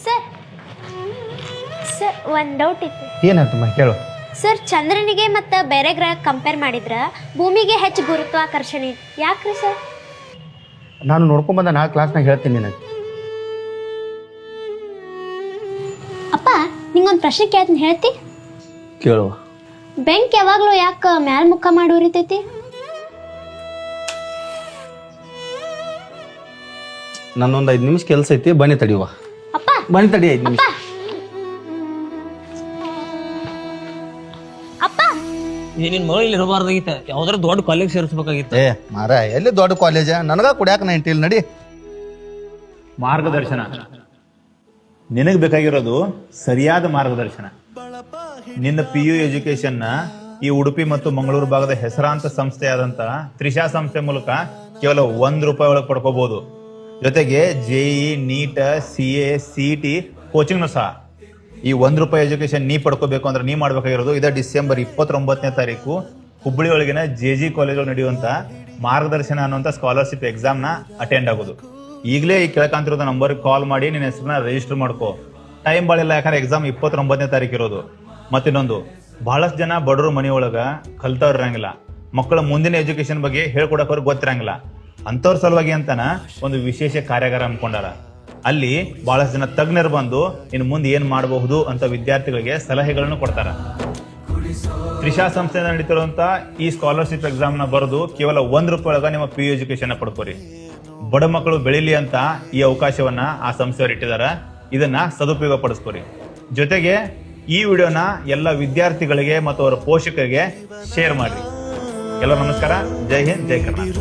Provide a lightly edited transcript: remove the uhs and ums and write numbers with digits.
Sir sir ಒಂದು doubt ಇತ್ತು. ಏನಾಯ್ತಮ್ಮ ಕೇಳು. ಸರ್ ಚಂದ್ರನಿಗೆ ಮತ್ತು ಬೇರೆ ಗ್ರಹ ಕಂಪೇರ್ ಮಾಡಿದ್ರೆ ಭೂಮಿಗೆ ಹೆಚ್ಚು ಗುರುತ್ವಾಕರ್ಷಣೆ ಯಾಕ್ರಿ ಸರ್? ನಾನು ನೋಡ್ಕೊಂಬಂದ ನಾಳೆ ಕ್ಲಾಸ್ನಾಗ ಹೇಳ್ತೀನಿ ನಿನಗೆ. ಅಪ್ಪ ನಿಂಗೊಂದು ಪ್ರಶ್ನೆ ಕೇಳ್ತೀನಿ, ಹೇಳ್ತಿ? ಕೇಳುವ. ಬೆಂಕಿ ಯಾವಾಗಲೂ ಯಾಕೆ ಮ್ಯಾಲ್ ಮುಖ ಮಾಡಿ ಉರಿತೈತಿ? ನನ್ನೊಂದು 5 ನಿಮಿಷ ಕೆಲಸ ಐತಿ, ಬನ್ನಿ ತಡಿಯುವ. ಅಪ್ಪ ಬನ್ನಿ ತಡಿ 5 ನಿಮಿಷ. ಅಪ್ಪ ನಿನ್ನ ಮಗಳು ಇಲ್ಲಿ ಇರಬಾರ್ದಾಗಿತ್ತ, ಯಾವ್ದಾರ ದೊಡ್ಡ ಕಾಲೇಜ್ ಸೇರಿಸ್ಬೇಕಾಗಿತ್ತು. ಏ ಮಾರ, ಎಲ್ಲಿ ದೊಡ್ಡ ಕಾಲೇಜ? ನನಗ ಕುಡಿಯಾಕ 90 ನಡಿ. ಮಾರ್ಗದರ್ಶನ ನಿನಗೆ ಬೇಕಾಗಿರೋದು ಸರಿಯಾದ ಮಾರ್ಗದರ್ಶನ. ನಿನ್ನ PU ಎಜುಕೇಶನ್ನ ಈ ಉಡುಪಿ ಮತ್ತು ಮಂಗಳೂರು ಭಾಗದ ಹೆಸರಾಂತ ಸಂಸ್ಥೆಯಾದಂತ ತ್ರಿಷಾ ಸಂಸ್ಥೆ ಮೂಲಕ ಕೇವಲ ₹1 ಒಳಗೆ ಪಡ್ಕೋಬಹುದು. ಜೊತೆಗೆ JEE, NEET, CA, CET ಕೋಚಿಂಗ್ನು ಸಹ. ಈ ₹1 ಎಜುಕೇಶನ್ ನೀ ಪಡ್ಕೋಬೇಕು ಅಂದ್ರೆ ನೀ ಮಾಡ್ಬೇಕಾಗಿರೋದು ಇದೇ ಡಿಸೆಂಬರ್ 29ನೇ ತಾರೀಕು ಹುಬ್ಬಳ್ಳಿ ಒಳಗಿನ JG ಕಾಲೇಜ್ ನಡೆಯುವಂತ ಮಾರ್ಗದರ್ಶನ ಅನ್ನುವಂಥ ಸ್ಕಾಲರ್ಶಿಪ್ ಎಕ್ಸಾಮ್ನ ಅಟೆಂಡ್ ಆಗೋದು. ಈಗಲೇ ಈ ಕೆಳಕಾಂತಿರೋದು ನಂಬರ್ಗೆ ಕಾಲ್ ಮಾಡಿ ನಿನ್ನ ಹೆಸರನ್ನ ರಿಜಿಸ್ಟರ್ ಮಾಡ್ಕೋ. ಟೈಮ್ ಬಾಳಿಲ್ಲ, ಯಾಕಂದ್ರೆ ಎಕ್ಸಾಮ್ 29ನೇ ತಾರೀಕು ಇರೋದು. ಮತ್ತಿನ್ನೊಂದು, ಬಹಳಷ್ಟು ಜನ ಬಡವರು ಮನೆಯೊಳಗ ಕಲ್ತವ್ರು ಇರಂಗಿಲ್ಲ, ಮಕ್ಕಳ ಮುಂದಿನ ಎಜುಕೇಶನ್ ಬಗ್ಗೆ ಹೇಳ್ಕೊಡಕ್ ಅವ್ರಿಗೆ ಗೊತ್ತಿರಂಗಿಲ್ಲ. ಅಂಥವ್ರ ಸಲುವಾಗಿ ಅಂತಾನ ಒಂದು ವಿಶೇಷ ಕಾರ್ಯಾಗಾರ ಅನ್ಕೊಂಡಾರ. ಅಲ್ಲಿ ಬಹಳಷ್ಟು ಜನ ತಜ್ಞರು ಬಂದು ಇನ್ನು ಮುಂದೆ ಏನ್ ಮಾಡಬಹುದು ಅಂತ ವಿದ್ಯಾರ್ಥಿಗಳಿಗೆ ಸಲಹೆಗಳನ್ನು ಕೊಡ್ತಾರ. ತ್ರಿಷಾ ಸಂಸ್ಥೆಯಿಂದ ನಡೀತಿರುವಂತ ಈ ಸ್ಕಾಲರ್ಶಿಪ್ ಎಕ್ಸಾಮ್ ನ ಬರೆದು ಕೇವಲ ₹1 ಒಳಗ ನಿಮ್ಮ PU ಎಜುಕೇಶನ್ ಪಡ್ಕೋರಿ. ಬಡ ಮಕ್ಕಳು ಬೆಳೀಲಿ ಅಂತ ಈ ಅವಕಾಶವನ್ನ ಆ ಸಂಸ್ಥೆಯವರು ಇಟ್ಟಿದಾರ. ಇದನ್ನ ಸದುಪಯೋಗ ಪಡಿಸ್ಕೋರಿ. ಜೊತೆಗೆ ಈ ವಿಡಿಯೋನ ಎಲ್ಲ ವಿದ್ಯಾರ್ಥಿಗಳಿಗೆ ಮತ್ತು ಅವರ ಪೋಷಕರಿಗೆ ಶೇರ್ ಮಾಡಿ. ಎಲ್ಲರೂ ನಮಸ್ಕಾರ. ಜೈ ಹಿಂದ್, ಜೈ ಕರ್ನಾಟಕ.